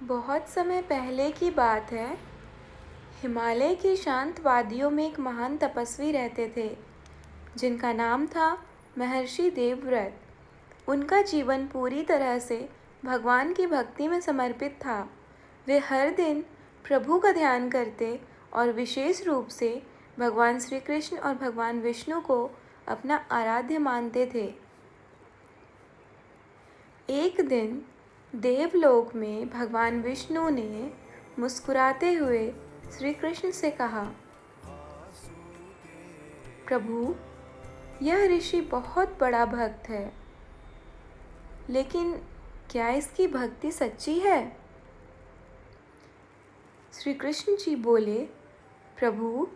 बहुत समय पहले की बात है। हिमालय की शांत वादियों में एक महान तपस्वी रहते थे जिनका नाम था महर्षि देवव्रत। उनका जीवन पूरी तरह से भगवान की भक्ति में समर्पित था। वे हर दिन प्रभु का ध्यान करते और विशेष रूप से भगवान श्री कृष्ण और भगवान विष्णु को अपना आराध्य मानते थे। एक दिन देवलोक में भगवान विष्णु ने मुस्कुराते हुए श्री कृष्ण से कहा, प्रभु, यह ऋषि बहुत बड़ा भक्त है, लेकिन क्या इसकी भक्ति सच्ची है? श्री कृष्ण जी बोले, प्रभु,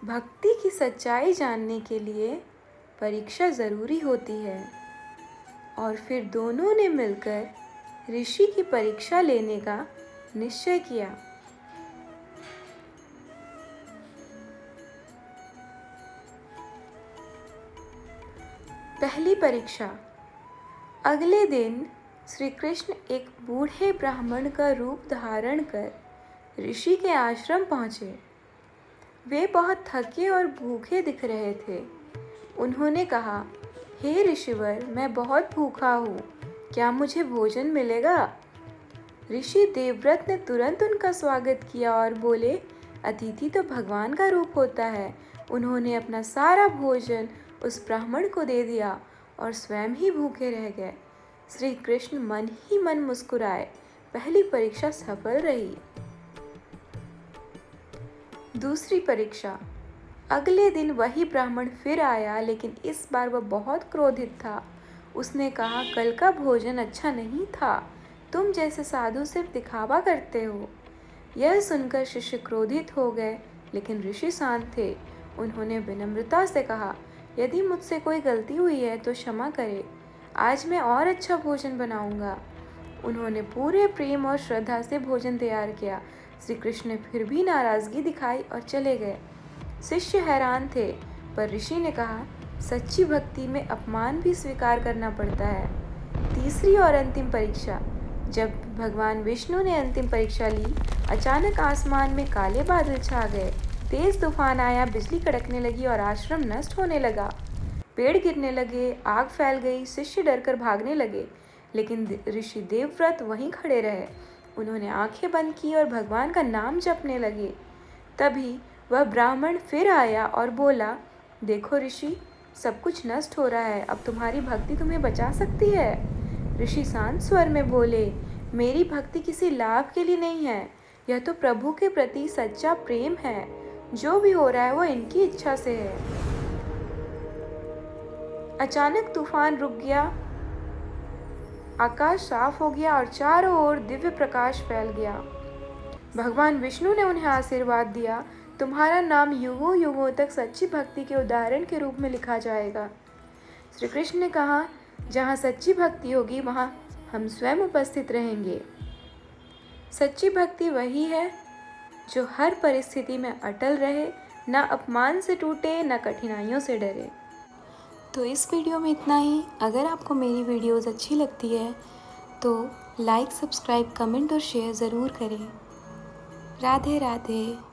भक्ति की सच्चाई जानने के लिए परीक्षा ज़रूरी होती है। और फिर दोनों ने मिलकर ऋषि की परीक्षा लेने का निश्चय किया। पहली परीक्षा। अगले दिन श्री कृष्ण एक बूढ़े ब्राह्मण का रूप धारण कर ऋषि के आश्रम पहुँचे। वे बहुत थके और भूखे दिख रहे थे। उन्होंने कहा, हे ऋषिवर, मैं बहुत भूखा हूँ, क्या मुझे भोजन मिलेगा? ऋषि देवव्रत ने तुरंत उनका स्वागत किया और बोले, अतिथि तो भगवान का रूप होता है। उन्होंने अपना सारा भोजन उस ब्राह्मण को दे दिया और स्वयं ही भूखे रह गए। श्री कृष्ण मन ही मन मुस्कुराए। पहली परीक्षा सफल रही। दूसरी परीक्षा। अगले दिन वही ब्राह्मण फिर आया, लेकिन इस बार वह बहुत क्रोधित था। उसने कहा, कल का भोजन अच्छा नहीं था, तुम जैसे साधु सिर्फ दिखावा करते हो। यह सुनकर शिष्य क्रोधित हो गए, लेकिन ऋषि शांत थे। उन्होंने विनम्रता से कहा, यदि मुझसे कोई गलती हुई है तो क्षमा करें, आज मैं और अच्छा भोजन बनाऊंगा। उन्होंने पूरे प्रेम और श्रद्धा से भोजन तैयार किया। श्री कृष्ण ने फिर भी नाराज़गी दिखाई और चले गए। शिष्य हैरान थे, पर ऋषि ने कहा, सच्ची भक्ति में अपमान भी स्वीकार करना पड़ता है। तीसरी और अंतिम परीक्षा। जब भगवान विष्णु ने अंतिम परीक्षा ली, अचानक आसमान में काले बादल छा गए। तेज तूफान आया, बिजली कड़कने लगी और आश्रम नष्ट होने लगा। पेड़ गिरने लगे, आग फैल गई, शिष्य डरकर भागने लगे, लेकिन ऋषि देवव्रत वहीं खड़े रहे। उन्होंने आंखें बंद की और भगवान का नाम जपने लगे। तभी वह ब्राह्मण फिर आया और बोला, देखो ऋषि, सब कुछ नष्ट हो रहा है, अब तुम्हारी भक्ति तुम्हें बचा सकती है। ऋषि शांत स्वर में बोले, मेरी भक्ति किसी लाभ के लिए नहीं है, यह तो प्रभु के प्रति सच्चा प्रेम है। जो भी हो रहा है वो इनकी इच्छा से है। अचानक तूफान रुक गया, आकाश साफ हो गया और चारों ओर दिव्य प्रकाश फैल गया। भगवान विष्णु ने उन्हें आशीर्वाद दिया, तुम्हारा नाम युगों युगों तक सच्ची भक्ति के उदाहरण के रूप में लिखा जाएगा। श्री कृष्ण ने कहा, जहाँ सच्ची भक्ति होगी वहाँ हम स्वयं उपस्थित रहेंगे। सच्ची भक्ति वही है जो हर परिस्थिति में अटल रहे, न अपमान से टूटे, न कठिनाइयों से डरे। तो इस वीडियो में इतना ही। अगर आपको मेरी वीडियोज़ अच्छी लगती है तो लाइक, सब्सक्राइब, कमेंट और शेयर ज़रूर करें। राधे राधे।